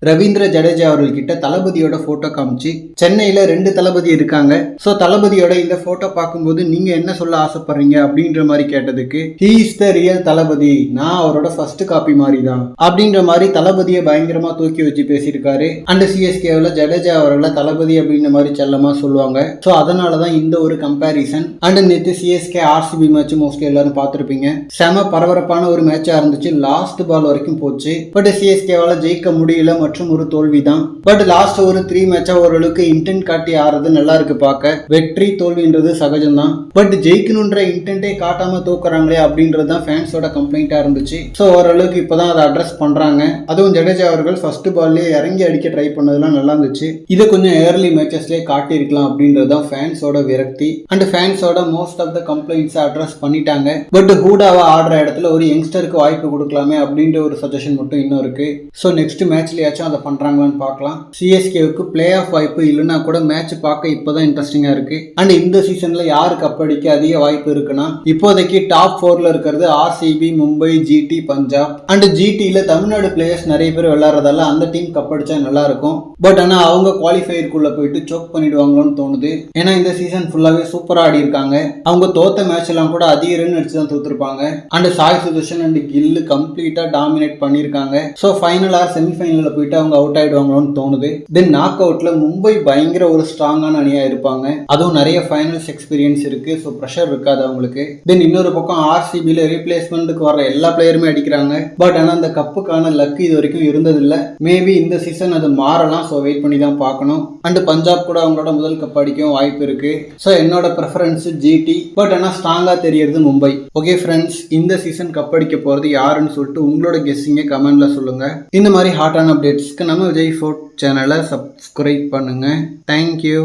ரவீந்திர ஜடேஜா அவர்கள்கிட்ட தளபதியோட போட்டோ காமிச்சு சென்னையில 2 தளபதி இருக்காங்க. சோ தளபதியோட இந்த போட்டோ பார்க்கும்போது நீங்க என்ன சொல்ல ஆசைப்படுறீங்க அப்படின்ற மாதிரி கேட்டதுக்கு ஹி இஸ் த ரியல் தளபதி, நான் அவரோட ஃபர்ஸ்ட் காப்பி மாதிரி தான் அப்படின்ற மாதிரி தளபதியை பயங்கரமா தூக்கி வச்சு பேசியிருக்காரு. அண்ட் சிஎஸ்கேவில் ஜடேஜா அவர்களை தளபதி அப்படின்ற மாதிரி செல்லமா சொல்லுவாங்க. ஸோ அதனாலதான் இந்த ஒரு கம்பேரிசன். அண்ட் நேற்று சிஎஸ்கே ஆர்சிபி மேட்ச் மோஸ்ட்லி எல்லாரும் பார்த்துருப்பீங்க. செம பரபரப்பான ஒரு மேட்சா இருந்துச்சு. லாஸ்ட் பால் வரைக்கும் போச்சு. பட் சிஎஸ்கேவால ஜெயிக்க முடியல மற்றும் ஒரு தோல்விதான். பட் லாஸ்ட் ஒரு 3 மேட்சா ஓரளவுக்கு இன்டென்ட் காட்டி ஆடுறது நல்லா இருக்கு பார்க்க. வெற்றி தோல்வின்றது சகஜம்தான். பட் ஜெயிக்கணுன்ற இன்டென்ட்டே காட்டாம தோக்குறாங்களே அப்படின்றது தான் ஃபேன்ஸோட கம்ப்ளைண்டா இருந்துச்சு. ஸோ ஓரளவுக்கு இப்பதான் அதை அட்ரஸ் பண்றாங்க. அதுவும் ஜடேஜா அவர்கள் ஃபர்ஸ்ட் பால்லேயே இறங்கி அடிக்க ட்ரை பண்ணதெல்லாம் நல்லா இருந்துச்சு. இதை கொஞ்சம் ஏர்லி மேட்சஸ்லேயே காட்டியிருக்கலாம் அப்படின்றது தான் ஃபேன்ஸோட விரக்தி. அண்ட் ஃபேன்ஸோட மோஸ்ட் ஆஃப் த கம்ப்ளைண்ட்ஸை அட்ரஸ் பண்ணிட்டாங்க. பட் ஹூடாவா ஆடுற இடத்துல ஒரு யங்ஸ்டருக்கு வாய்ப்பு கொடுக்கலாமே அப்படின்ற ஒரு சஜஷன் மட்டும் இன்னும் இருக்கு. ஸோ நெக்ஸ்ட் மேட்ச்லயாச்சும் அதை பண்றாங்களான்னு பார்க்கலாம். சிஎஸ்கேவுக்கு பிளே ஆஃப் வாய்ப்பு இல்லைன்னா கூட மேட்ச் பார்க்க இப்போதான் இன்ட்ரெஸ்டிங்கா இருக்கு. அண்ட் இந்த சீசன்ல யாரு கப்படிக்க அதிக வாய்ப்பு இருக்குன்னா இப்போதைக்கு டாப் 4ல இருக்கிறது RCB, Mumbai, GT, Punjab. And ஜிடில தமிழ்நாடு பிளேயர்ஸ் நிறைய பேர் விளையாடுறதால அந்த டீம் கப்படிச்சா நல்லா இருக்கும். பட் ஆனா அவங்க குவாலிஃபயருக்குள்ள போயிட்டு சோக் பண்ணிடுவாங்களோன்னு தோணுது. ஏன்னா இந்த சீசன் ஃபுல்லாவே சூப்பரா ஆடி இருக்காங்க. அவங்க தோத்த மேட்ச் எல்லாம் கூட அதிக ரன் அடிச்சு தான் தோத்துருப்பாங்க. அண்ட் சாய் சுதர்ஷன் அண்ட் கில் கம்ப்ளீட்டா டாமினேட் பண்ணிருக்காங்க. ஸோ ஃபைனல் ஆர் செமிஃபைனல்ல போயிட்டு அவங்க அவுட் ஆயிடுவாங்களோன்னு தோணுது. தென் நாக் அவுட்ல மும்பை பயங்கர ஒரு ஸ்ட்ராங்கான அணியா இருப்பாங்க. அதுவும் நிறைய ஃபைனல்ஸ் எக்ஸ்பீரியன்ஸ் இருக்கு. ஸோ ப்ரெஷர் இருக்காது அவங்களுக்கு. தென் இன்னொரு பக்கம் ஆர்சிபில ரீப்ளேஸ்மெண்ட்டுக்கு வர எல்லா பிளேயருமே அடிக்கிறாங்க. பட் ஆனால் அந்த கப்புக்கான லக் இது வரைக்கும் இருந்ததில்லை. மேபி இந்த சீசன் அது மாறலாம். ஸோ வெயிட் பண்ணி தான் பார்க்கணும். அண்ட் பஞ்சாப் கூட அவங்களோட முதல் கப் அடிக்கவும் வாய்ப்பு இருக்கு. ஸோ என்னோட ப்ரெஃபரன்ஸ் ஜிடி. பட் ஆனால் ஸ்ட்ராங்கா தெரியறது மும்பை. ஓகே ஃப்ரெண்ட்ஸ், இந்த சீசன் கப் அடிக்க போறது யாருன்னு சொல்லிட்டு உங்களோட கெஸ்ஸிங்கை கமெண்ட்ல சொல்லுங்க. இந்த மாதிரி ஹாட்டான அப்டேட்ஸ்க்கு நம்ம விஜய் ஃபோர்ட் சேனலை சப்ஸ்கிரைப் பண்ணுங்க. தேங்க்யூ.